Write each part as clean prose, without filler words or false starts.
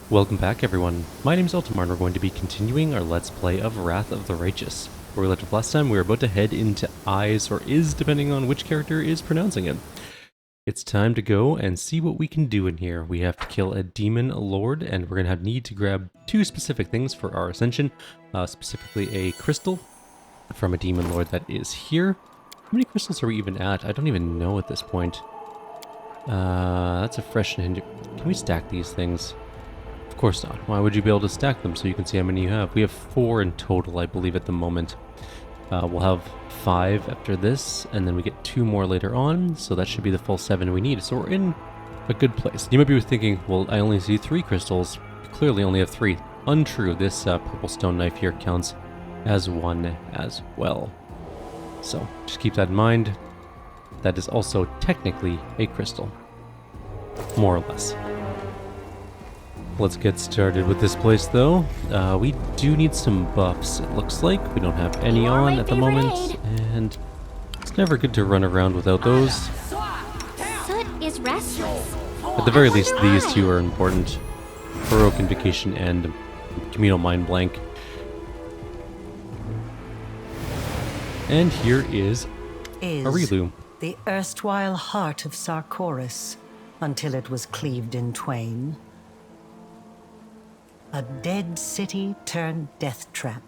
Welcome back everyone, my name is Eltimar and we're going to be continuing our Let's Play of Wrath of the Righteous. Where we left off last time, we were about to head into Eyes, or Is, depending on which character is pronouncing it. It's time to go and see what we can do in here. We have to kill a demon lord, and we're going to need to grab two specific things for our ascension. Specifically a crystal from a demon lord that is here. How many crystals are we even at? I don't even know at this point. That's a fresh hinder. Can we stack these things? Of course not. Why would you be able to stack them so you can see how many you have? We have 4 in total, I believe, at the moment. We'll have 5 after this, and then we get 2 more later on, so that should be the full 7 we need. So we're in a good place. You might be thinking, well, I only see 3 crystals. You clearly only have 3. Untrue. This purple stone knife here counts as 1 as well. So just keep that in mind. That is also technically a crystal. More or less. Let's get started with this place, though. We do need some buffs, it looks like. We don't have any on at the moment, and it's never good to run around without those. Soot is restless. At the very least, these two are important. Baroque Invocation and Communal Mind Blank. And here is Kyrieru. The erstwhile heart of Sarkoris, until it was cleaved in twain. A dead city turned death trap.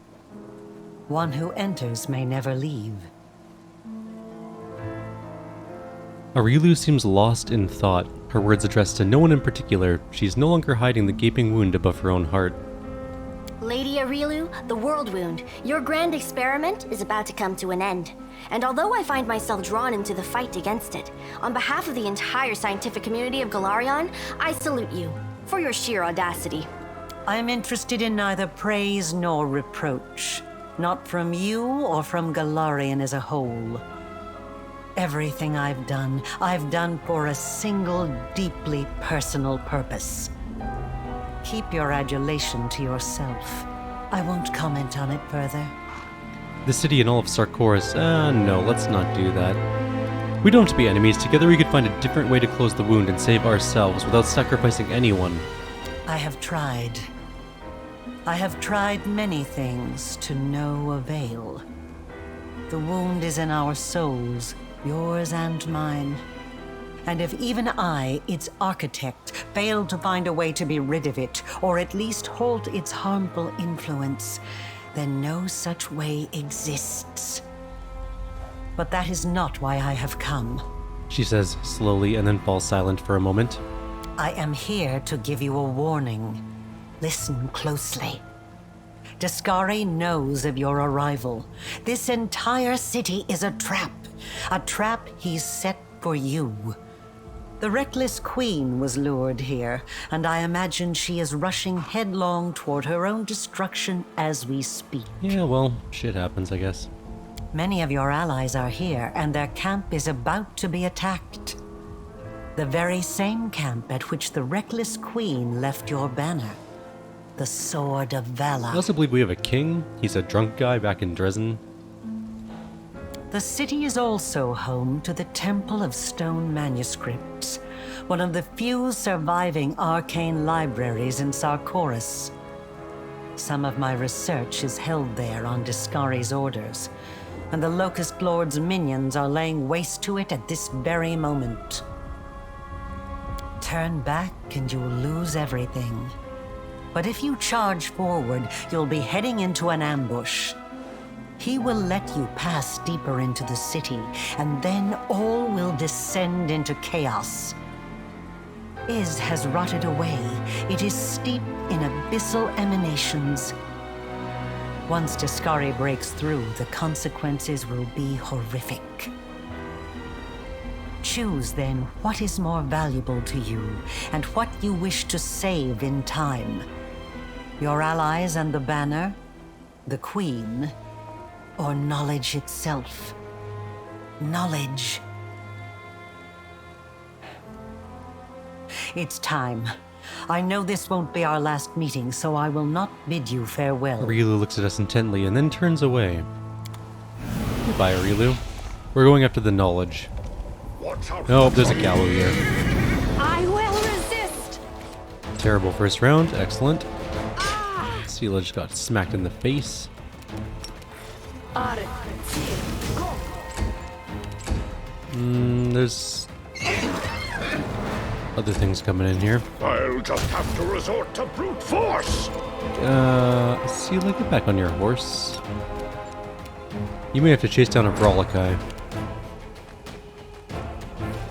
One who enters may never leave. Kyrieru seems lost in thought, her words addressed to no one in particular. She's no longer hiding the gaping wound above her own heart. Lady Kyrieru, the world wound, your grand experiment is about to come to an end. And although I find myself drawn into the fight against it, on behalf of the entire scientific community of Golarion, I salute you for your sheer audacity. I am interested in neither praise nor reproach, not from you or from Golarion as a whole. Everything I've done for a single, deeply personal purpose. Keep your adulation to yourself. I won't comment on it further. The city and all of Sarkoris, no, let's not do that. We don't have to be enemies. Together we could find a different way to close the wound and save ourselves without sacrificing anyone. I have tried. I have tried many things to no avail. The wound is in our souls, yours and mine. And if even I, its architect, failed to find a way to be rid of it, or at least halt its harmful influence, then no such way exists. But that is not why I have come. She says slowly and then falls silent for a moment. I am here to give you a warning. Listen closely. Dascari knows of your arrival. This entire city is a trap he's set for you. The reckless queen was lured here, and I imagine she is rushing headlong toward her own destruction as we speak. Yeah, well, shit happens, I guess. Many of your allies are here, and their camp is about to be attacked. The very same camp at which the reckless queen left your banner. The Sword of Valor. I also believe we have a king. He's a drunk guy back in Dresden. The city is also home to the Temple of Stone Manuscripts, one of the few surviving arcane libraries in Sarkoris. Some of my research is held there on Dascari's orders, and the Locust Lord's minions are laying waste to it at this very moment. Turn back and you'll lose everything. But if you charge forward, you'll be heading into an ambush. He will let you pass deeper into the city, and then all will descend into chaos. Iz has rotted away. It is steeped in abyssal emanations. Once Dascari breaks through, the consequences will be horrific. Choose then what is more valuable to you, and what you wish to save in time. Your allies and the banner, the queen, or knowledge itself. Knowledge. It's time. I know this won't be our last meeting, so I will not bid you farewell. Kyrieru looks at us intently and then turns away. Goodbye, Kyrieru. We're going after the knowledge. Oh, there's a gallows here. I will resist! Terrible first round. Excellent. Sela just got smacked in the face. There's other things coming in here. I'll just have to resort to brute force. Sela, get back on your horse. You may have to chase down a Brawlikai.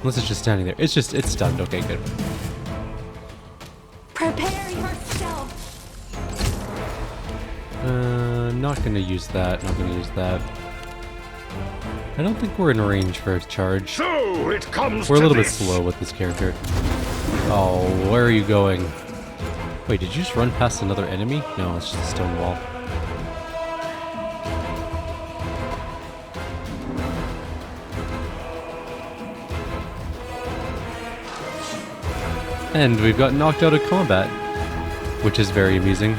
Unless it's just standing there. It's stunned. Okay, good. Prepare yourself. Not gonna use that. Not gonna use that. I don't think we're in range for a charge. So it comes We're a to little bit this. slow with this character. Oh, where are you going? Wait, did you just run past another enemy? No, it's just a stone wall. And we've got knocked out of combat, which is very amusing.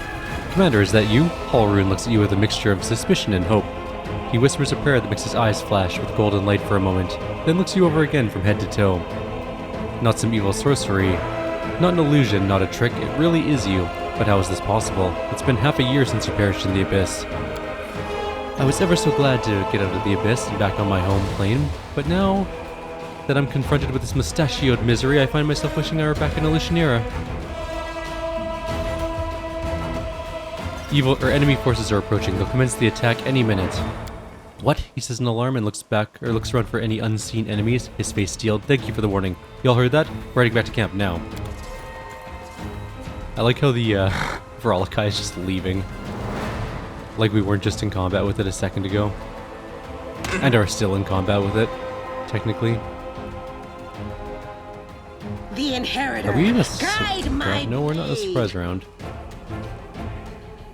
Commander, is that you? Hallrune looks at you with a mixture of suspicion and hope. He whispers a prayer that makes his eyes flash with golden light for a moment, then looks you over again from head to toe. Not some evil sorcery, not an illusion, not a trick, it really is you. But how is this possible? It's been half a year since you perished in the Abyss. I was ever so glad to get out of the Abyss and back on my home plane, but now that I'm confronted with this mustachioed misery, I find myself wishing I were back in Alucianera. Enemy forces are approaching. They'll commence the attack any minute. What? He says in alarm and looks around for any unseen enemies, his face steeled. Thank you for the warning. Y'all heard that? We're heading back to camp now. I like how the Brawlikai is just leaving. Like we weren't just in combat with it a second ago. And are still in combat with it, technically. The Inheritor. Are we in a Guide my No, we're not in a blade. surprise round.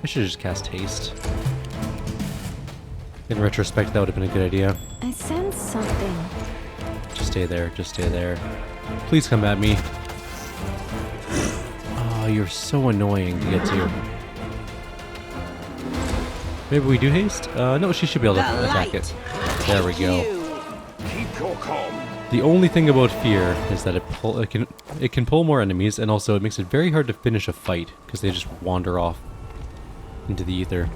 I should have just cast haste. In retrospect, that would have been a good idea. I sense something. Just stay there, just stay there. Please come at me. Oh, you're so annoying to get to. Maybe we do haste? No, she should be able to attack it. There we go. Keep your calm. The only thing about fear is that it can pull more enemies, and also it makes it very hard to finish a fight because they just wander off into the ether.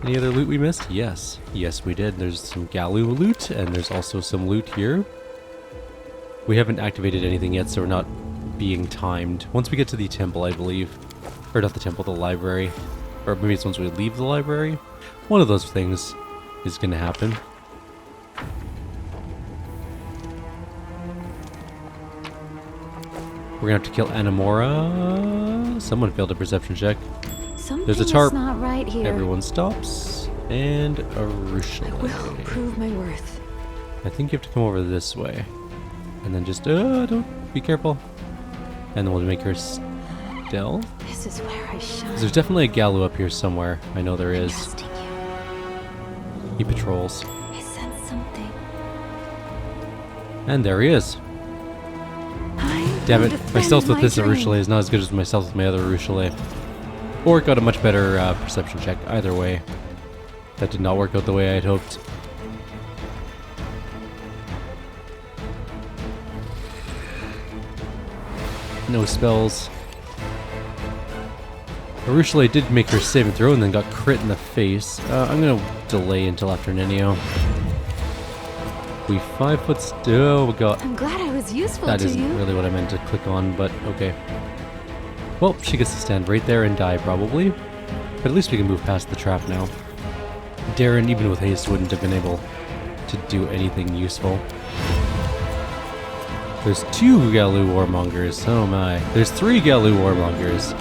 Any other loot we missed? Yes. Yes, we did. There's some Galu loot, and there's also some loot here. We haven't activated anything yet, so we're not being timed. Once we get to the temple, I believe. Or not the temple, the library. Or maybe it's once we leave the library. One of those things is going to happen. We're going to have to kill Anamora. Someone failed a perception check. Something There's a tarp. is not right here. Everyone stops. And a Rushale. Will prove my worth. I think you have to come over this way. And then just, don't, be careful. And then we'll make her stealth. This is where I shine. 'Cause there's definitely a Galu up here somewhere. I know there is. Trusting you. He patrols. I sense something. And there he is. Damn it, my stealth with this Rushale is not as good as my stealth with my other Rushale. Or it got a much better perception check. Either way. That did not work out the way I had hoped. No spells. Rushale did make her save and throw and then got crit in the face. I'm gonna delay until after Nenio. We 5 foot still. We got. I'm glad I was useful That to isn't you. really what I meant to click on, but okay. Well, she gets to stand right there and die probably. But at least we can move past the trap now. Darren, even with haste, wouldn't have been able to do anything useful. There's 2 Galu Warmongers. Oh my. There's 3 Galu Warmongers.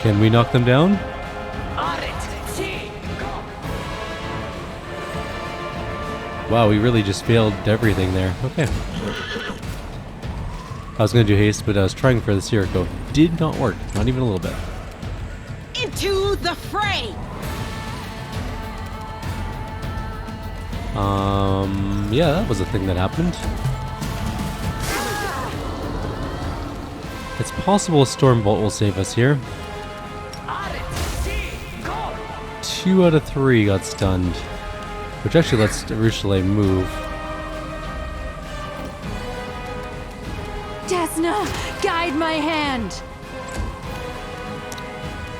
Can we knock them down? Wow, we really just failed everything there. Okay. I was going to do haste, but I was trying for the Sirocco. Did not work. Not even a little bit. Into the fray! Yeah, that was a thing that happened. It's possible a Stormbolt will save us here. 2 out of 3 got stunned. Which actually lets Rushale move. Guide my hand.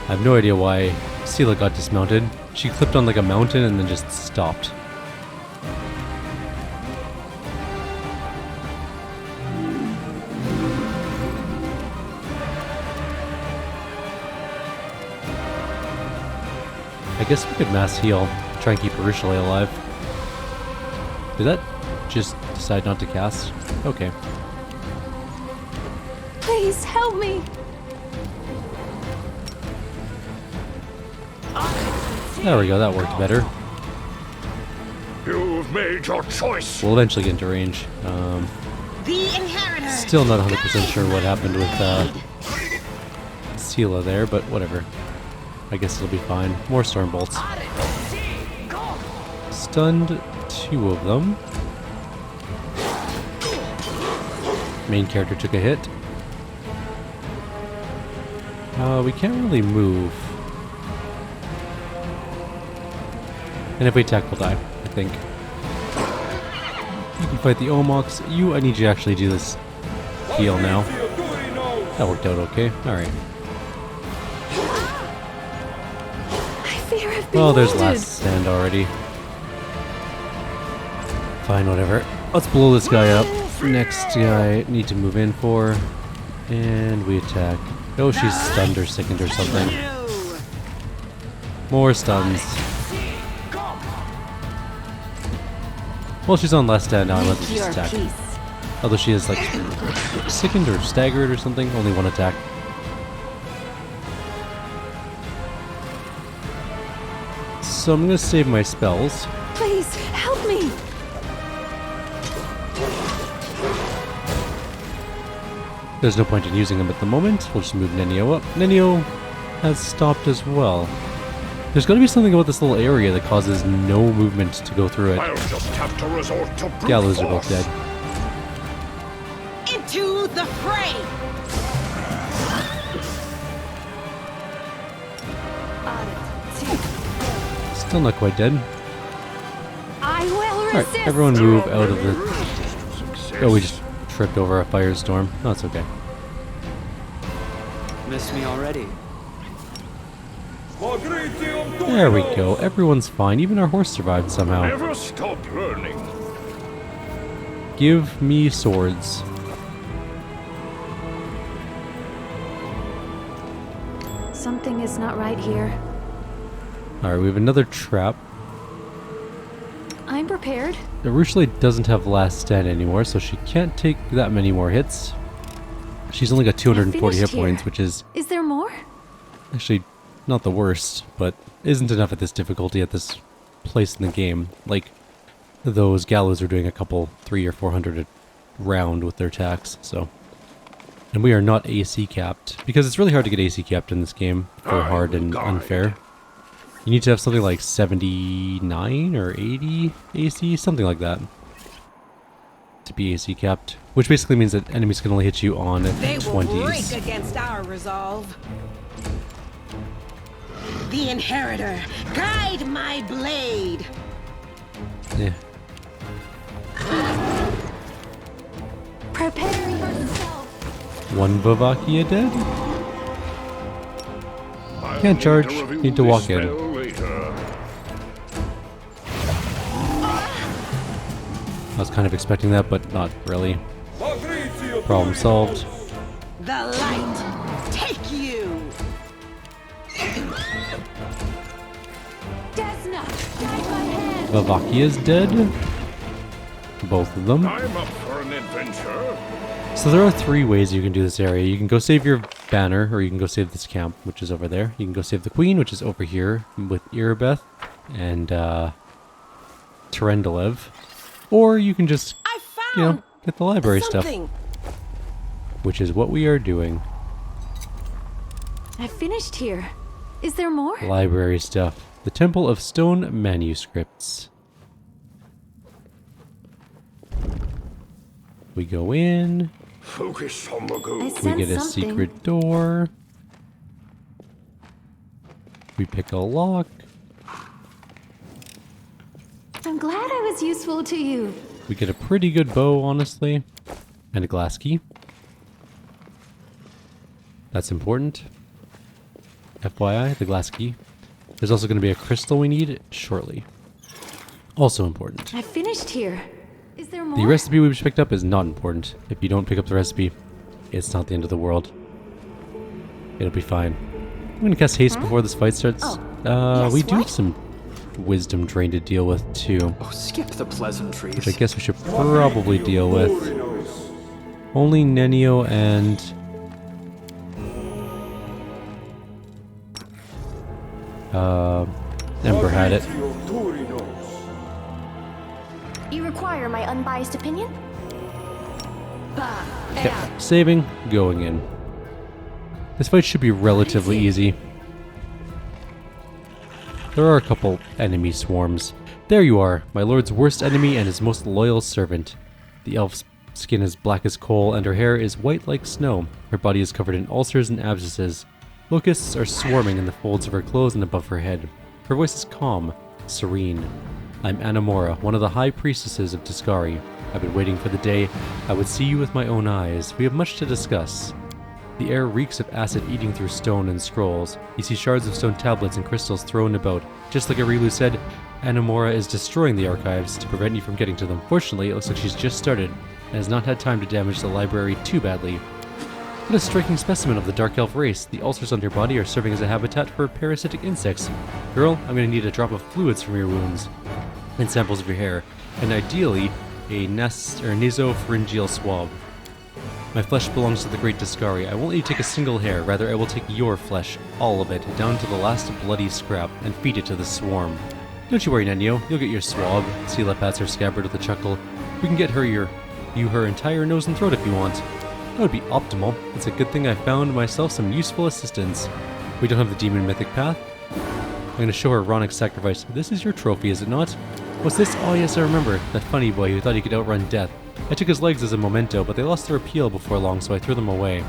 I have no idea why Sela got dismounted. She clipped on like a mountain and then just stopped. I guess we could mass heal, try and keep Berryhill alive. Did that just decide not to cast? Okay. Please help me. There we go, that worked better. You've made your choice. We'll eventually get into range. The Inheritor. Still not 100% sure what happened with Sela there, but whatever. I guess it'll be fine. More storm bolts. Stunned 2 of them. Main character took a hit. We can't really move. And if we attack, we'll die, I think. You can fight the Omox. I need you to actually do this heal now. That worked out okay. Alright. Well, there's last stand already. Fine, whatever. Let's blow this guy up. Next guy need to move in for. And we attack. Oh, she's stunned or sickened or something. More stuns. Well, she's on last stand now. I let her just attack. Although she is like sickened or staggered or something. Only one attack. So I'm gonna save my spells. Please help me. There's no point in using them at the moment. We'll just move Nenio up. Nenio has stopped as well. There's gotta be something about this little area that causes no movement to go through it. I'll just have to resort to brute Gallows are force. both dead. Into the fray. Still not quite dead. I will Alright, resist. everyone move out of the... Success. Oh, we just tripped over a firestorm. No, it's okay. Missed me already. There we go. Everyone's fine. Even our horse survived somehow. Never stop learning. Give me swords. Something is not right here. Alright, we have another trap. I'm prepared. Urushley doesn't have last stand anymore, so she can't take that many more hits. She's only got 240 hit finished here. points, which is Is there more? actually not the worst, but isn't enough at this difficulty at this place in the game. Like, those gallows are doing a couple 300 or 400 a round with their attacks, so. And we are not AC capped, because it's really hard to get AC capped in this game for hard and unfair. You need to have something like 79 or 80 AC, something like that, to be AC capped. Which basically means that enemies can only hit you on They will break 20s. against our resolve. The Inheritor, guide my blade. Yeah. Prepare yourself. One Bavakia dead? I'll Can't charge, reveal need to this walk in. spell later. I was kind of expecting that, but not really. Problem solved. The light, take you. Desna, guide my hand. Bavakia's dead. Both of them. I'm up for an adventure. So there are 3 ways you can do this area. You can go save your banner, or you can go save this camp, which is over there. You can go save the queen, which is over here with Irabeth and Terendelev. Or you can just, I you know, found get the library something. stuff, which is what we are doing. I finished here. Is there more? Library stuff. The Temple of Stone Manuscripts. We go in. Focus on the goal. I We sense get a something. secret door. We pick a lock. I'm glad I was useful to you. We get a pretty good bow, honestly. And a glass key. That's important. FYI, the glass key. There's also going to be a crystal we need shortly. Also important. I finished here. Is there more? The recipe we just picked up is not important. If you don't pick up the recipe, it's not the end of the world. It'll be fine. I'm going to cast haste before this fight starts. Yes, we do have what? some wisdom drain to deal with too, Oh, skip the pleasantries. which I guess we should probably deal with. Only Nenio and... Ember had it. You require my unbiased opinion? Okay, saving, going in. This fight should be relatively easy. There are a couple enemy swarms. There you are, my lord's worst enemy and his most loyal servant. The elf's skin is black as coal and her hair is white like snow. Her body is covered in ulcers and abscesses. Locusts are swarming in the folds of her clothes and above her head. Her voice is calm, serene. I'm Anamora, one of the high priestesses of Tiscari. I've been waiting for the day I would see you with my own eyes. We have much to discuss. The air reeks of acid eating through stone and scrolls. You see shards of stone tablets and crystals thrown about. Just like Arilu said, Anamora is destroying the archives to prevent you from getting to them. Fortunately, it looks like she's just started and has not had time to damage the library too badly. What a striking specimen of the Dark Elf race. The ulcers on your body are serving as a habitat for parasitic insects. Girl, I'm going to need a drop of fluids from your wounds and samples of your hair, and ideally a nasopharyngeal swab. My flesh belongs to the great Tiscari. I won't let you take a single hair, rather I will take your flesh, all of it, down to the last bloody scrap, and feed it to the swarm. Don't you worry, Nenio, you'll get your swab. Sela pats her scabbard with a chuckle. We can get her her entire nose and throat if you want. That would be optimal. It's a good thing I found myself some useful assistance. We don't have the demon mythic path. I'm going to show her Ronnik's sacrifice. This is your trophy, is it not? What's this? Oh yes, I remember. That funny boy who thought he could outrun death. I took his legs as a memento, but they lost their appeal before long, so I threw them away.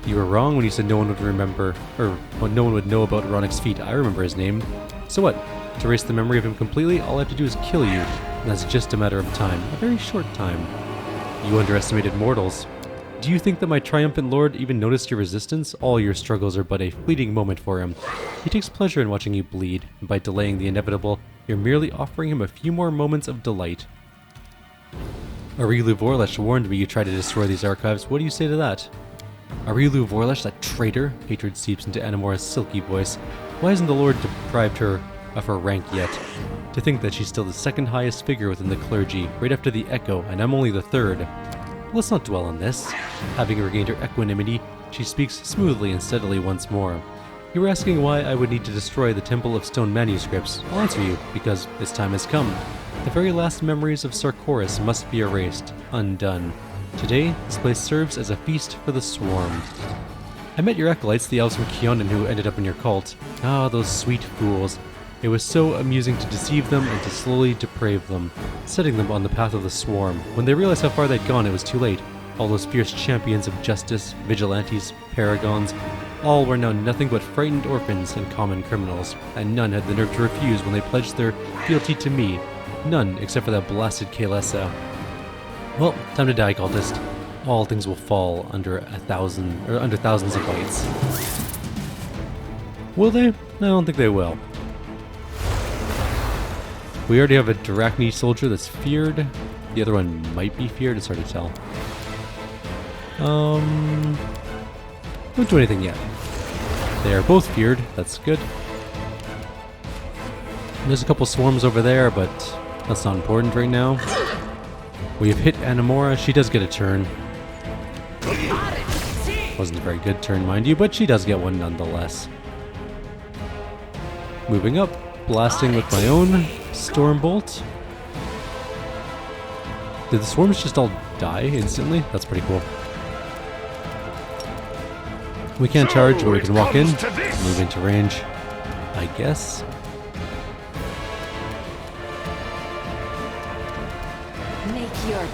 You were wrong when you said no one would remember, or when no one would know about Ronnik's feat. I remember his name. So what? To erase the memory of him completely, all I have to do is kill you. And that's just a matter of time. A very short time. You underestimated mortals. Do you think that my triumphant lord even noticed your resistance? All your struggles are but a fleeting moment for him. He takes pleasure in watching you bleed, and by delaying the inevitable, you're merely offering him a few more moments of delight. Arilu Vorlesh warned me you tried to destroy these archives. What do you say to that? Arilu Vorlesh, that traitor? Hatred seeps into Anamora's silky voice. Why hasn't the lord deprived her of her rank yet? To think that she's still the second highest figure within the clergy, right after the Echo, and I'm only the third. Let's not dwell on this. Having regained her equanimity, she speaks smoothly and steadily once more. You were asking why I would need to destroy the Temple of Stone manuscripts. I'll answer you, because its time has come. The very last memories of Sarkoris must be erased, undone. Today, this place serves as a feast for the swarm. I met your acolytes, the elves from Kionin who ended up in your cult. Ah, those sweet fools. It was so amusing to deceive them and to slowly deprave them, setting them on the path of the swarm. When they realized how far they'd gone, it was too late. All those fierce champions of justice, vigilantes, paragons, all were now nothing but frightened orphans and common criminals, and none had the nerve to refuse when they pledged their fealty to me. None, except for that blasted Kaelessa. Well, time to die, cultist. All things will fall under thousands of bites. Will they? I don't think they will. We already have a Drachni soldier that's feared. The other one might be feared, it's hard to tell. Don't do anything yet. They are both feared, that's good. And there's a couple swarms over there, but that's not important right now. We have hit Anamora, she does get a turn. Wasn't a very good turn, mind you, but she does get one nonetheless. Moving up, blasting with my own Stormbolt. Did the swarms just all die instantly? That's pretty cool. We can't charge, but we can walk in, move into range, I guess.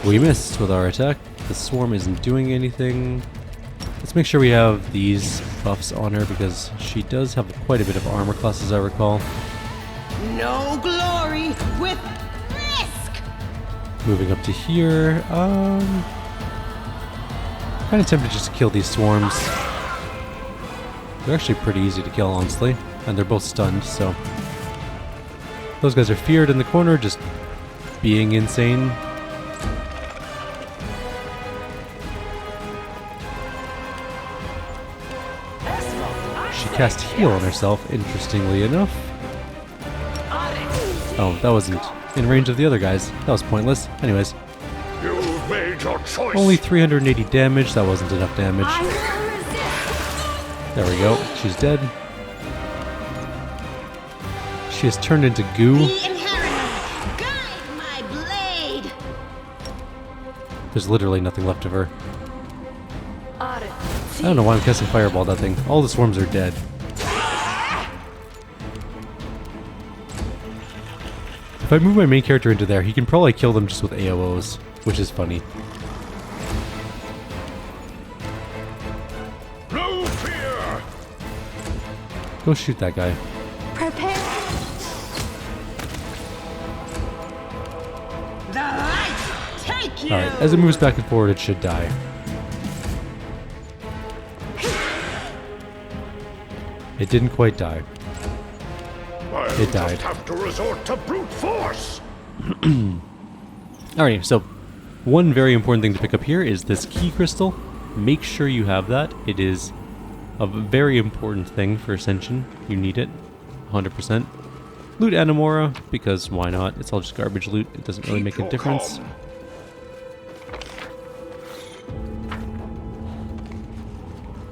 We missed with our attack. The swarm isn't doing anything. Let's make sure we have these buffs on her because she does have quite a bit of armor class, as I recall. No glory with risk. Moving up to here. Kind of tempted just to kill these swarms. They're actually pretty easy to kill, honestly. And they're both stunned, so... Those guys are feared in the corner, just being insane. She cast heal on herself, interestingly enough. Oh, that wasn't in range of the other guys. That was pointless. Anyways. You've made your choice. Only 380 damage. That wasn't enough damage. There we go. She's dead. She has turned into goo. The inheritor, guide my blade. There's literally nothing left of her. I don't know why I'm casting Fireball at that thing. All the swarms are dead. If I move my main character into there, he can probably kill them just with AOs, which is funny. No fear. Go shoot that guy. Prepare. The light take you. Alright, as it moves back and forward, it should die. It didn't quite die. I'll It died. just have to resort to brute force. Alright, so one very important thing to pick up here is this key crystal. Make sure you have that. It is a very important thing for Ascension. You need it, 100%. Loot Animora, because why not? It's all just garbage loot. It doesn't really make a difference.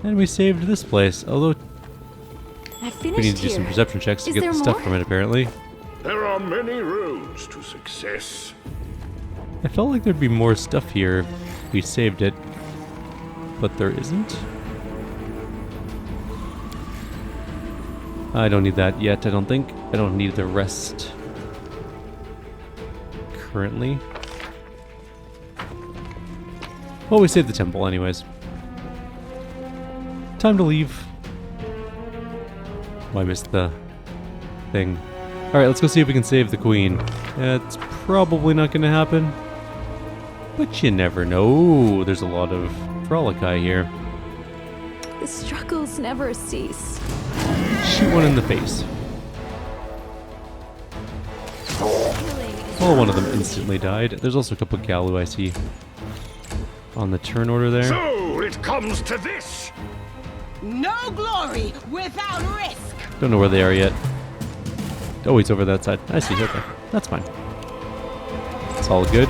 And we saved this place, although I finished we need to do here. some perception checks to Is get there the stuff more? from it, apparently. There are many roads to success. I felt like there'd be more stuff here if we saved it, but there isn't. I don't need that yet, I don't think. I don't need the rest currently. Well, we saved the temple anyways. Time to leave. Oh, I missed the thing. Alright, let's go see if we can save the queen. It's probably not going to happen. But you never know. There's a lot of Frolici here. The struggles never cease. Shoot one in the face. Well, one of them instantly died. There's also a couple of Galu I see on the turn order there. So it comes to this. No glory without risk. Don't know where they are yet. Oh, he's over that side. I see. Okay. That's fine. It's all good.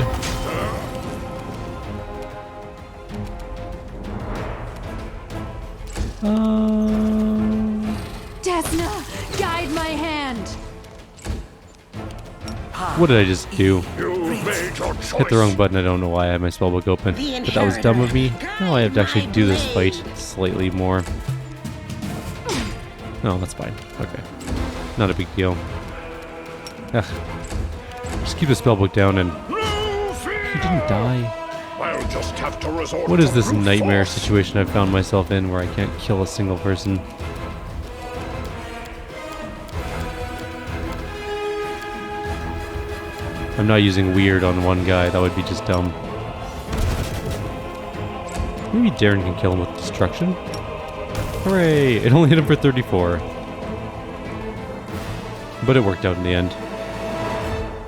Desna, guide my hand. What did I just do? You've made your choice. Hit the wrong button. I don't know why I had my spellbook open. But that was dumb of me. Now I have to actually do this fight slightly more. No, that's fine. Okay. Not a big deal. Ugh. Just keep the spellbook down and... No fear. He didn't die. I'll just have to resort What to is this brute nightmare force. situation I've found myself in where I can't kill a single person? I'm not using weird on one guy, that would be just dumb. Maybe Darren can kill him with destruction? Hooray! It only hit him for 34. But it worked out in the end.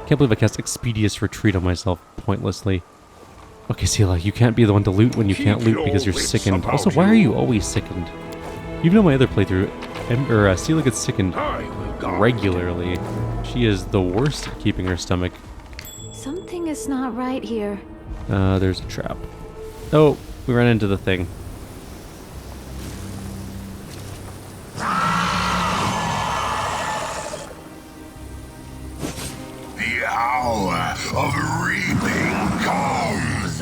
Can't believe I cast Expeditious Retreat on myself pointlessly. Okay, Sela, you can't be the one to loot when you can't loot because you're Keep your sickened. wits Also, about why are you. you always sickened? Even on my other playthrough, Sela gets sickened I will guide. regularly. She is the worst at keeping her stomach. Something is not right here. There's a trap. Oh, we ran into the thing. The hour of reaping comes.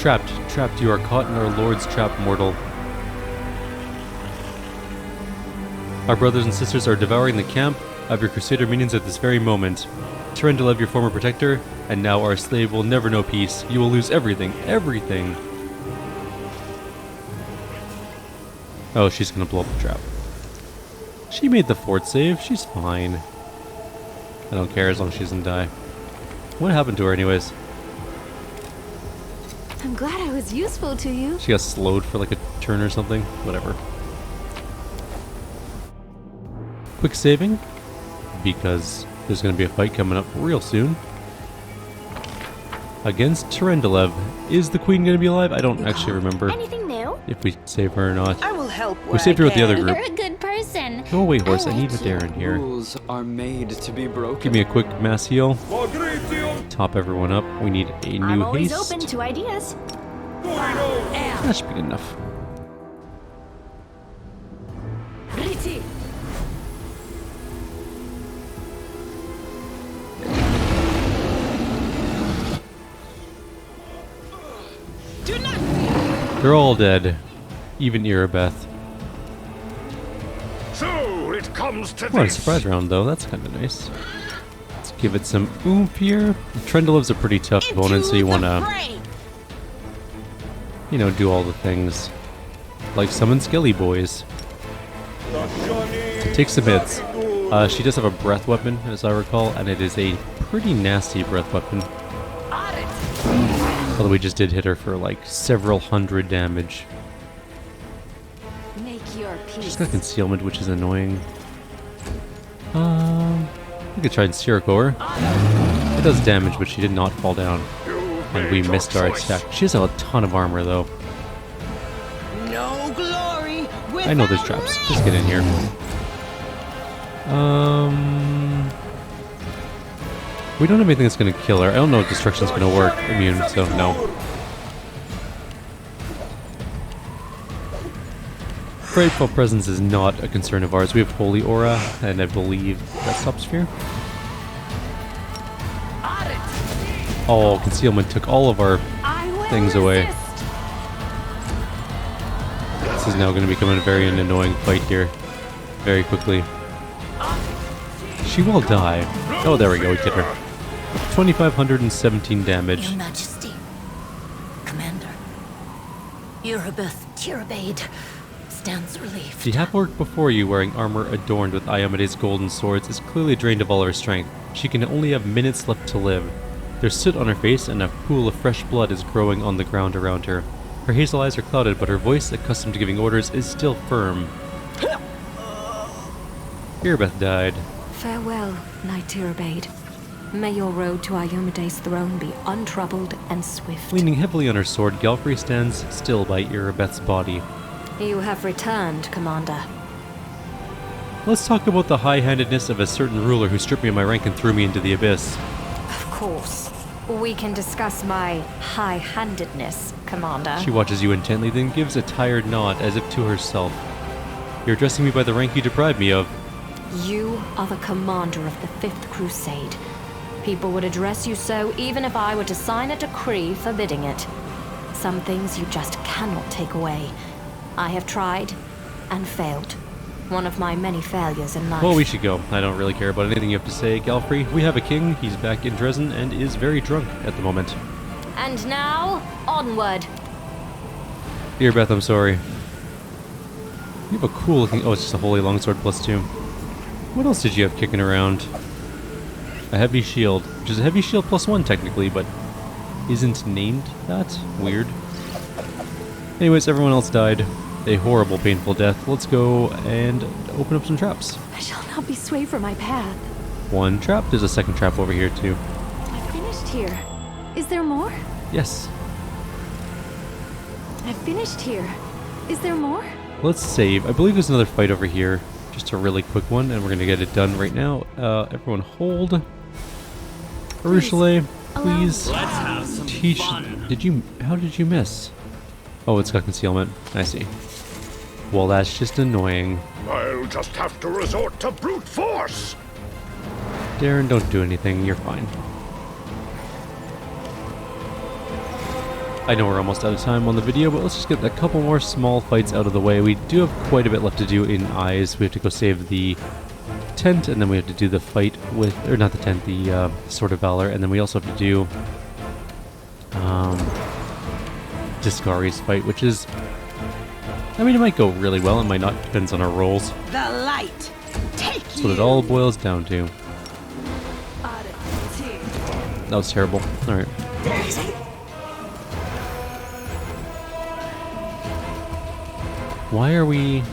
Trapped, trapped, you are caught in our Lord's trap, mortal. Our brothers and sisters are devouring the camp of your Crusader minions at this very moment. Tarendalev, your former protector, and now our slave will never know peace. You will lose everything, everything. Oh, she's gonna blow up the trap. She made the fort save, she's fine. I don't care as long as she doesn't die. What happened to her anyways? I'm glad I was useful to you. She got slowed for like a turn or something? Whatever. Quick saving, because there's going to be a fight coming up real soon. Against Tyrendelev. Is the queen going to be alive? I don't actually remember Anything new? if we save her or not. I will help We saved her with the other group. You're a good person. Go away, horse. I like need a Darren here. Rules are made to be broken. Give me a quick mass heal. Top everyone up. We need a new I'm always haste. open to ideas. That should be good enough. They're all dead. Even Irabeth. So it comes to What a this. surprise round though, that's kind of nice. Let's give it some oomph here. Trendelev's a pretty tough opponent, so you want to, you know, do all the things. Like summon Skelly Boys. Take some hits. She does have a breath weapon, as I recall, and it is a pretty nasty breath weapon. Although we just did hit her for like several hundred damage. Make your peace. She's got concealment, which is annoying. We could try and Sirocco her. It does damage, but she did not fall down. And we missed our attack. She has a ton of armor, though. No glory. I know there's traps. Just get in here. We don't have anything that's going to kill her. I don't know if Destruction's going to work. Immune, so no. Grateful Presence is not a concern of ours. We have Holy Aura, and I believe that stops fear. Oh, Concealment took all of our things away. This is now going to become a very annoying fight here. Very quickly. She will die. Oh, there we go. We hit her. 2,517 damage. Your Majesty, Commander, Irabeth Tirabade stands relieved. The half-orc before you, wearing armor adorned with Iomede's golden swords, is clearly drained of all her strength. She can only have minutes left to live. There's soot on her face, and a pool of fresh blood is growing on the ground around her. Her hazel eyes are clouded, but her voice, accustomed to giving orders, is still firm. Irabeth died. Farewell, Knight Tirabade. May your road to Iomede's throne be untroubled and swift. Leaning heavily on her sword, Galfrey stands still by Irabeth's body. You have returned, Commander. Let's talk about the high-handedness of a certain ruler who stripped me of my rank and threw me into the abyss. Of course. We can discuss my high-handedness, Commander. She watches you intently, then gives a tired nod as if to herself. You're addressing me by the rank you deprived me of. You are the commander of the Fifth Crusade. People would address you so even if I were to sign a decree forbidding it. Some things you just cannot take away. I have tried and failed. One of my many failures in life. Well, we should go. I don't really care about anything you have to say, Galfrey. We have a king. He's back in Dresden and is very drunk at the moment. And now, onward. Irabeth, I'm sorry. You have a cool looking... Oh, it's just a holy longsword +2. What else did you have kicking around? A heavy shield, which is a heavy shield +1 technically, but isn't named that? Weird. Anyways, everyone else died. A horrible, painful death. Let's go and open up some traps. I shall not be swayed from my path. One trap. There's a second trap over here too. I finished here. Is there more? Yes. I finished here. Is there more? Let's save. I believe there's another fight over here. Just a really quick one, and we're gonna get it done right now. Everyone hold. Ursula, please. Let's have some Teach. fun. How did you miss? Oh, it's got concealment. I see. Well, that's just annoying. I'll just have to resort to brute force. Darren, don't do anything. You're fine. I know we're almost out of time on the video, but let's just get a couple more small fights out of the way. We do have quite a bit left to do in Eyes. We have to go save the tent, and then we have to do the fight with... Or not the tent, the Sword of Valor. And then we also have to do... Discari's fight, which is... I mean, it might go really well. It might not. Depends on our rolls. The light. Take That's what it all boils down to. that was terrible. Alright. Why are we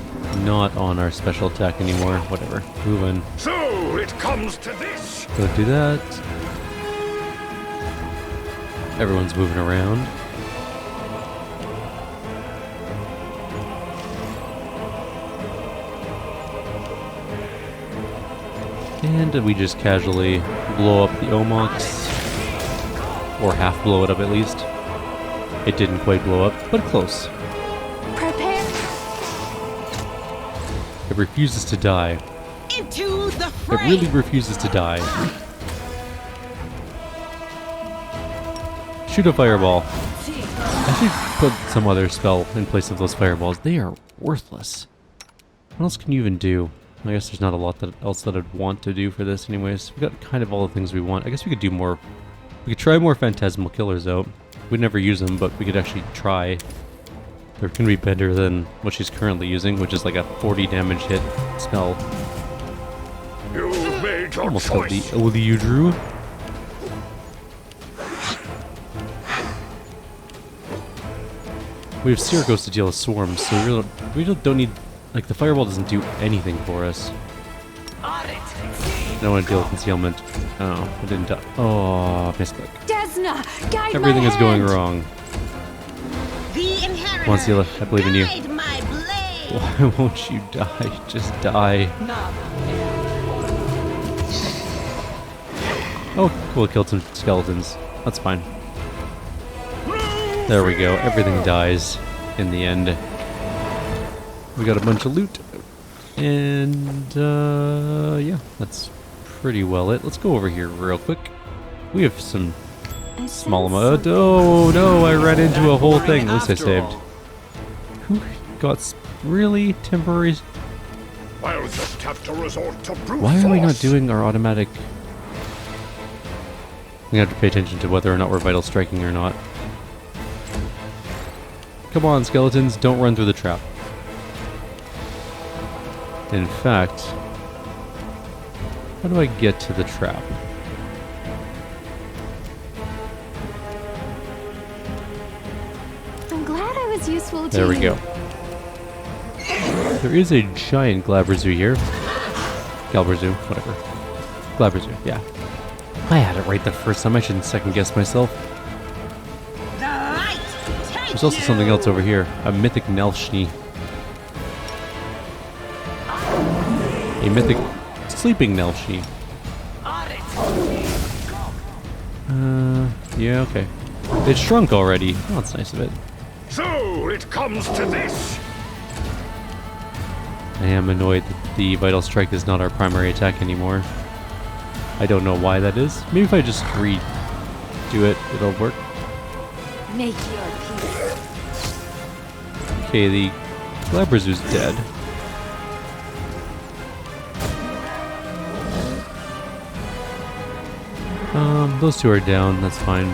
not on our special attack anymore? Whatever. Move in. So it comes to this. Don't do that. Everyone's moving around. And we just casually blow up the Omox. Or half blow it up at least. It didn't quite blow up, but close. Prepare. It refuses to die. Into the It fray. really refuses to die. Shoot a fireball. I should put some other spell in place of those fireballs. They are worthless. What else can you even do? I guess there's not a lot else that I'd want to do for this anyways. We got kind of all the things we want. I guess we could do more. We could try more phantasmal killers out. We'd never use them, but we could actually try. They're going to be better than what she's currently using, which is like a 40 damage hit spell. You've made your Almost got choice. the Olie drew. We have Seer Ghost to deal with swarms, so we really don't need... Like, the fireball doesn't do anything for us. I don't want to deal with concealment. Oh, I didn't die. Oh, misclick. Desna, guide Everything my is going hand. wrong. The inheritor. Come on, Sela, I believe in you. Guide my blade. Why won't you die? Just die. Oh, cool, killed some skeletons. That's fine. There we go. Everything dies in the end. We got a bunch of loot. And, yeah, that's pretty well it. Let's go over here real quick. We have some small amount. Oh, no, I ran into a whole thing. At least I saved. Who got really temporary? I'll just have to resort to brute Why are we not force. doing our automatic? We have to pay attention to whether or not we're vital striking or not. Come on, skeletons, don't run through the trap. In fact, how do I get to the trap? I'm glad I was useful to There we you. go. There is a giant Glabrezu here. Galbrezu, whatever. Glabrezu, yeah. I had it right the first time. I shouldn't second guess myself. The light. Take There's also something else over here. A mythic Nelshni. A mythic sleeping Nelshni. Yeah, okay. It shrunk already. Oh, that's nice of it. So it comes to this. I am annoyed that the Vital Strike is not our primary attack anymore. I don't know why that is. Maybe if I just redo it, it'll work. Make your peace. Okay, the Glabrezu's dead. Those two are down, that's fine.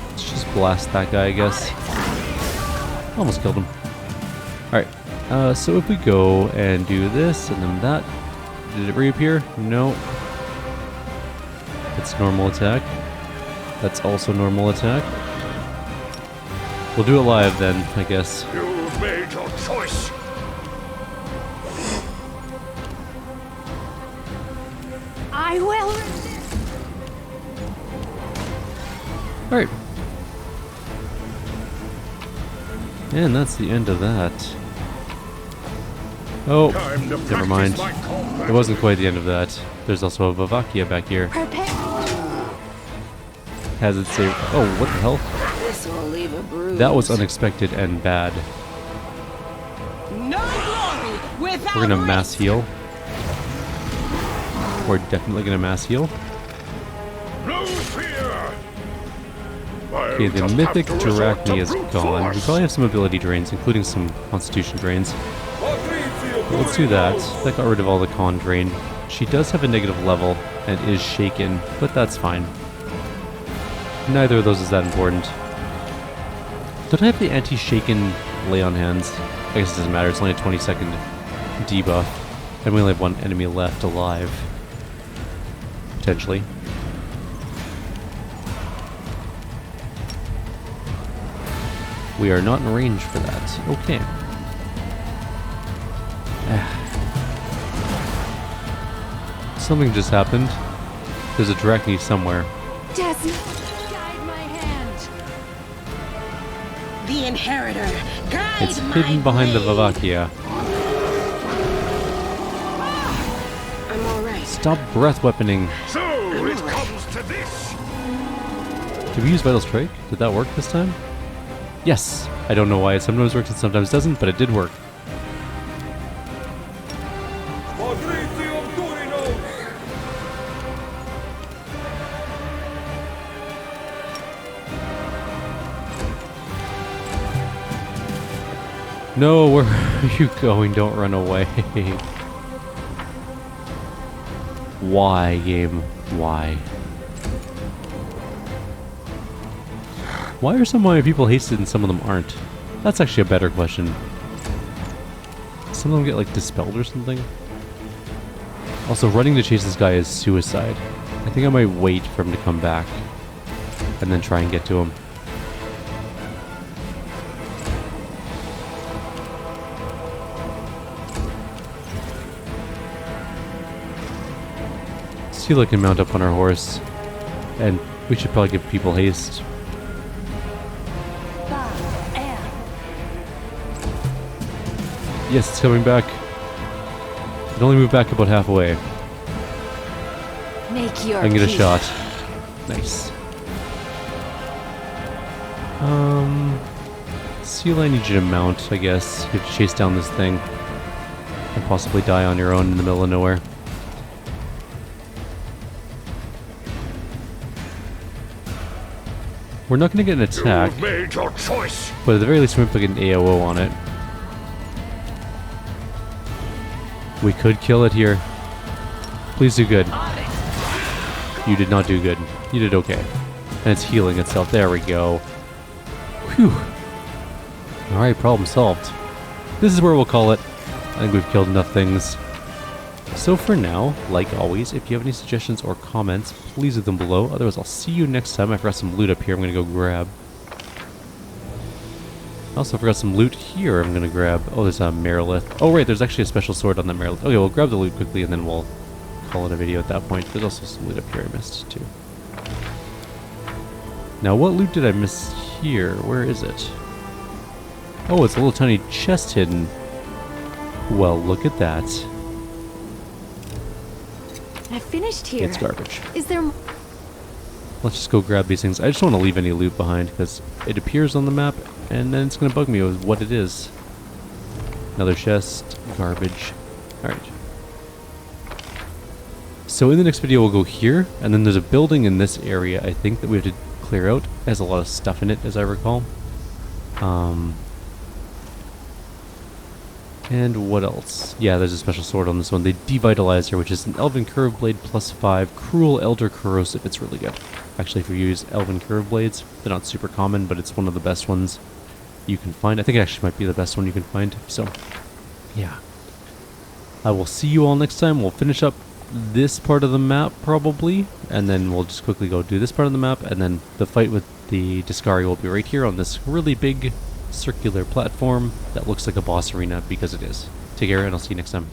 Let's just blast that guy, I guess. Almost killed him. Alright, so if we go and do this and then that, did it reappear? No. It's normal attack. That's also normal attack. We'll do it live then, I guess. You've made your choice. I will resist. Alright. And that's the end of that. Oh, Time to never mind. practice my combat. It wasn't quite the end of that. There's also a Vavakia back here. Prepare. Has it saved? Oh, what the hell? This will leave a bruise. That was unexpected and bad. No glory without We're gonna risk. mass heal. We're definitely gonna mass heal. No fear. I'll Okay, the just mythic have to resort Drachni to is brute gone. We force. probably have some ability drains, including some constitution drains. But let's do that. That got rid of all the con drain. She does have a negative level and is shaken, but that's fine. Neither of those is that important. Don't I have the anti-shaken lay on hands? I guess it doesn't matter, it's only a 20-second debuff. And we only have one enemy left alive. potentially. We are not in range for that. Okay. Something just happened. There's a Drachni somewhere. Desmond, guide my hand. The inheritor, guide It's my hidden behind the blade. Vavakia. I'm all right. Stop breath weaponing. So it comes to this. Did we use Vital Strike? Did that work this time? Yes. I don't know why it sometimes works and sometimes doesn't, but it did work. No, where are you going? Don't run away. Why, game? Why? Why are some of my people hasted and some of them aren't? That's actually a better question. Some of them get like dispelled or something? Also, running to chase this guy is suicide. I think I might wait for him to come back and then try and get to him. Sela can mount up on our horse, and we should probably give people haste. Yes, it's coming back. It only moved back about halfway. Make your I can get a peace. shot. Nice. Sela, I need you to mount, I guess. You have to chase down this thing. And possibly die on your own in the middle of nowhere. We're not going to get an attack, You've made your choice. but at the very least we might get an AOO on it. We could kill it here. Please do good. You did not do good. You did okay. And it's healing itself. There we go. Whew. Alright, problem solved. This is where we'll call it. I think we've killed enough things. So for now, like always, if you have any suggestions or comments, please leave them below. Otherwise, I'll see you next time. I forgot some loot up here I'm going to go grab. I also forgot some loot here I'm going to grab. Oh, there's a Merilith. Oh, right, there's actually a special sword on that Merilith. Okay, we'll grab the loot quickly and then we'll call it a video at that point. There's also some loot up here I missed, too. Now, what loot did I miss here? Where is it? Oh, it's a little tiny chest hidden. Well, look at that. I finished here. It's garbage. Is there? Let's just go grab these things. I just don't want to leave any loot behind because it appears on the map and then it's going to bug me with what it is. Another chest. Garbage. Alright. So in the next video we'll go here, and then there's a building in this area I think that we have to clear out. It has a lot of stuff in it as I recall. And what else? Yeah, there's a special sword on this one. The Devitalizer, which is an Elven Curve Blade +5, Cruel Elder Corrosive. It's really good. Actually, if you use Elven Curve Blades, they're not super common, but it's one of the best ones you can find. I think it actually might be the best one you can find. So, yeah. I will see you all next time. We'll finish up this part of the map, probably, and then we'll just quickly go do this part of the map, and then the fight with the Discari will be right here on this really big circular platform that looks like a boss arena because it is. Take care, and I'll see you next time.